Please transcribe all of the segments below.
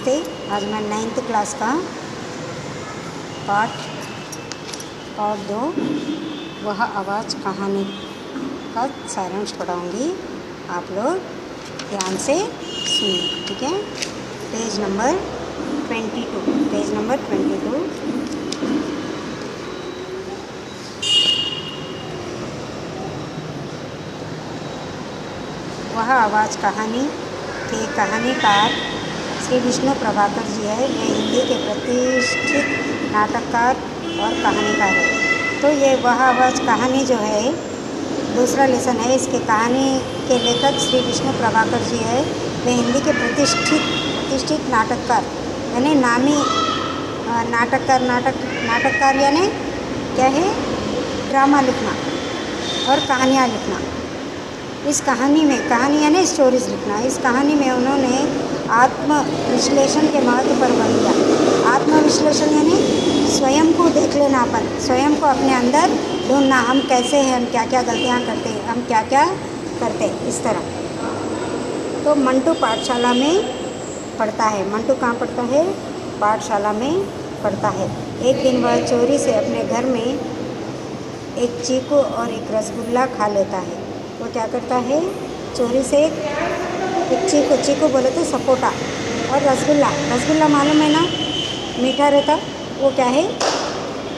नमस्ते। आज मैं 9th क्लास का पाठ 2 वह आवाज़ कहानी का सारांश पढ़ाऊँगी। आप लोग ध्यान से सुनिए, ठीक है। Page number 22। वह आवाज़ कहानी के कहानीकार श्री विष्णु प्रभाकर जी है। ये हिंदी के प्रतिष्ठित नाटककार और कहानीकार है। तो ये वह आवाज़ कहानी जो है दूसरा लेसन है। इसके कहानी के लेखक श्री विष्णु प्रभाकर जी है। वे हिंदी के प्रतिष्ठित नाटककार यानी नामी नाटककार यानी क्या है, ड्रामा लिखना और कहानियाँ लिखना। इस कहानी में कहानी यानी स्टोरीज लिखना। इस कहानी में उन्होंने आत्मविश्लेषण के महत्व पर बल दिया। आत्मविश्लेषण यानी स्वयं को देख लेना, अपन स्वयं को अपने अंदर ढूंढना, हम कैसे हैं, हम क्या क्या गलतियाँ करते हैं, हम क्या क्या करते हैं, इस तरह। तो मंटू पाठशाला में पढ़ता है। मंटू कहाँ पढ़ता है? पाठशाला में पढ़ता है। एक दिन वह चोरी से अपने घर में एक चीकू और एक रसगुल्ला खा लेता है। वो क्या करता है? चोरी से एक चीकू बोले तो सपोटा, और रसगुल्ला मालूम है ना, मीठा रहता, वो क्या है,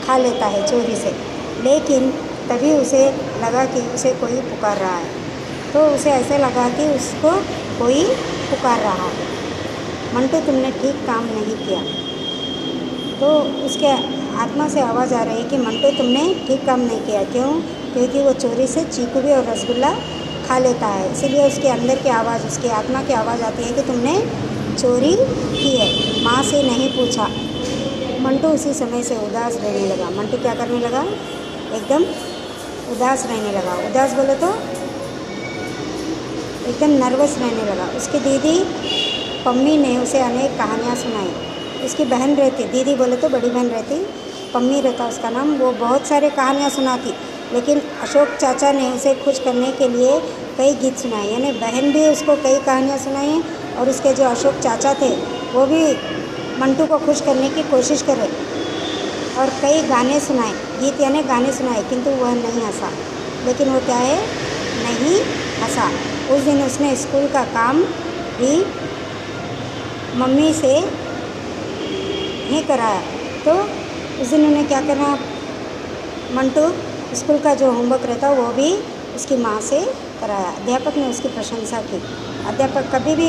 खा लेता है चोरी से। लेकिन तभी उसे लगा कि उसे कोई पुकार रहा है। तो उसे ऐसे लगा कि उसको कोई पुकार रहा है। मंटू, तुमने ठीक काम नहीं किया। तो उसके आत्मा से आवाज़ आ रही है कि मंटू, तुमने ठीक काम नहीं किया। क्यों? क्योंकि वो चोरी से चीकू भी और रसगुल्ला खा लेता है। इसीलिए उसके अंदर की आवाज़, उसकी आत्मा की आवाज़ आती है कि तुमने चोरी की है। माँ से नहीं पूछा। मंटू उसी समय से उदास रहने लगा। मंटू क्या करने लगा? एकदम उदास रहने लगा। उदास बोले तो एकदम नर्वस रहने लगा। उसकी दीदी पम्मी ने उसे अनेक कहानियाँ सुनाई। उसकी बहन रहती, दीदी बोले तो बड़ी बहन रहती, पम्मी रहता उसका नाम। वो बहुत सारे कहानियाँ सुनाती। लेकिन अशोक चाचा ने उसे खुश करने के लिए कई गीत सुनाए। यानी बहन भी उसको कई कहानियाँ सुनाई और उसके जो अशोक चाचा थे वो भी मंटू को खुश करने की कोशिश करे और कई गाने सुनाए। गीत यानी गाने सुनाए, किंतु वह नहीं हंसा। लेकिन वो क्या है, नहीं हंसा। उस दिन उसने स्कूल का काम भी मम्मी से ही कराया। तो उस दिन उन्हें क्या करना, मंटू स्कूल का जो होमवर्क रहता वो भी उसकी माँ से कराया। अध्यापक ने उसकी प्रशंसा की। अध्यापक कभी भी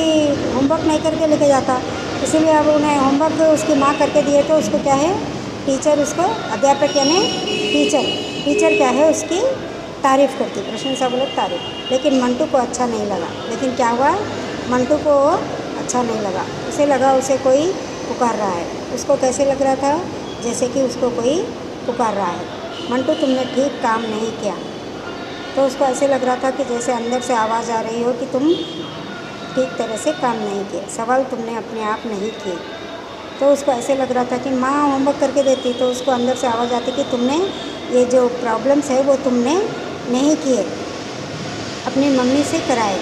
होमवर्क नहीं करके लेके जाता, इसीलिए अब उन्हें होमवर्क उसकी माँ करके दिए तो उसको क्या है, टीचर उसको, अध्यापक यानी टीचर क्या है, उसकी तारीफ़ करती, प्रशंसा बोले तारीफ़। लेकिन मंटू को अच्छा नहीं लगा। लेकिन क्या हुआ, मंटू को अच्छा नहीं लगा। उसे लगा उसे कोई पुकार रहा है। उसको कैसे लग रहा था? जैसे कि उसको कोई पुकार रहा है। मंटू, तुमने ठीक काम नहीं किया। तो उसको ऐसे लग रहा था कि जैसे अंदर से आवाज़ आ रही हो कि तुम ठीक तरह से काम नहीं किए, सवाल तुमने अपने आप नहीं किए। तो उसको ऐसे लग रहा था कि माँ होमवर्क करके देती तो उसको अंदर से आवाज़ आती कि तुमने ये जो प्रॉब्लम्स है वो तुमने नहीं किए, अपनी मम्मी से कराए,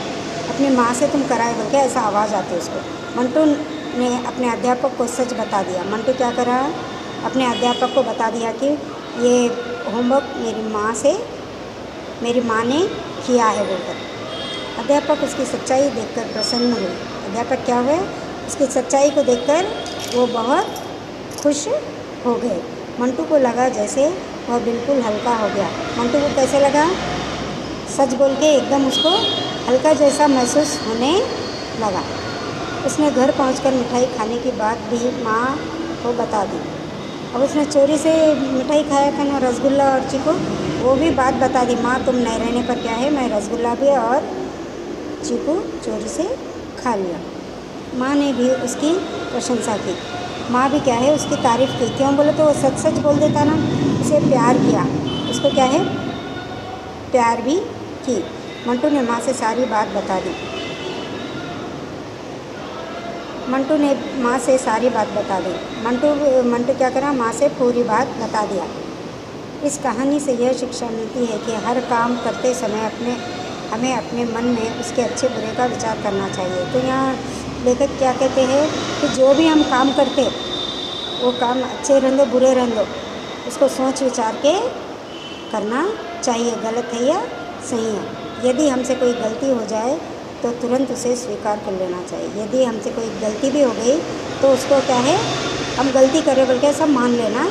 अपनी माँ से तुम कराए बोल के ऐसा आवाज़ आती उसको। मंटू ने अपने अध्यापक को सच बता दिया। मंटू क्या करा, अपने अध्यापक को बता दिया कि ये होमवर्क मेरी माँ ने किया है बोलकर। अध्यापक उसकी सच्चाई देखकर प्रसन्न हुए। अध्यापक क्या हुए, उसकी सच्चाई को देखकर वो बहुत खुश हो गए। मंटू को लगा जैसे वह बिल्कुल हल्का हो गया। मंटू को कैसे लगा? सच बोल के एकदम उसको हल्का जैसा महसूस होने लगा। उसने घर पहुंचकर मिठाई खाने की बात भी माँ को बता दी। अब उसने चोरी से मिठाई खाया था ना, रसगुल्ला और चीकू, वो भी बात बता दी। माँ, तुम नहीं रहने पर क्या है, मैं रसगुल्ला भी और चीकू चोरी से खा लिया। माँ ने भी उसकी प्रशंसा की। माँ भी क्या है, उसकी तारीफ़ की। क्यों बोले तो वो सच बोल देता ना, उसे प्यार किया। उसको क्या है, प्यार भी की। मंटू ने माँ से सारी बात बता दी। मंटू ने माँ से सारी बात बता दी। मंटू क्या करा, माँ से पूरी बात बता दिया। इस कहानी से यह शिक्षा मिलती है कि हर काम करते समय हमें अपने मन में उसके अच्छे बुरे का विचार करना चाहिए। तो यहाँ लेखक क्या कहते हैं कि जो भी हम काम करते वो काम अच्छे रहने दो बुरे रहने दो, उसको सोच विचार के करना चाहिए, गलत है या सही है। यदि हमसे कोई गलती हो जाए तो तुरंत उसे स्वीकार कर लेना चाहिए। यदि हमसे कोई गलती भी हो गई तो उसको क्या है, हम गलती करें बोल के सब मान लेना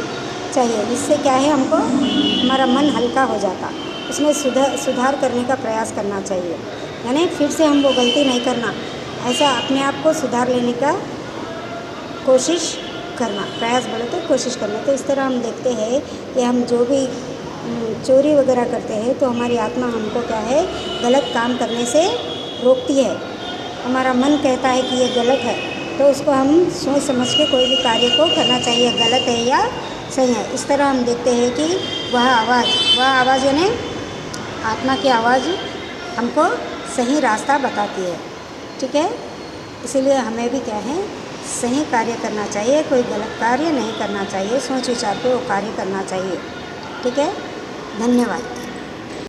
चाहिए। इससे क्या है, हमको हमारा मन हल्का हो जाता, उसमें सुधार करने का प्रयास करना चाहिए। यानी फिर से हम वो गलती नहीं करना, ऐसा अपने आप को सुधार लेने का कोशिश करना, प्रयास बोले तो कोशिश करना। तो इस तरह हम देखते हैं कि हम जो भी चोरी वगैरह करते हैं तो हमारी आत्मा हमको क्या है, गलत काम करने से रोकती है। हमारा मन कहता है कि ये गलत है, तो उसको हम सोच समझ के कोई भी कार्य को करना चाहिए, गलत है या सही है। इस तरह हम देखते हैं कि वह आवाज़ यानी आत्मा की आवाज़ हमको सही रास्ता बताती है। ठीक है, इसीलिए हमें भी क्या है, सही कार्य करना चाहिए, कोई गलत कार्य नहीं करना चाहिए, सोच विचार के वो कार्य करना चाहिए। ठीक है, धन्यवाद।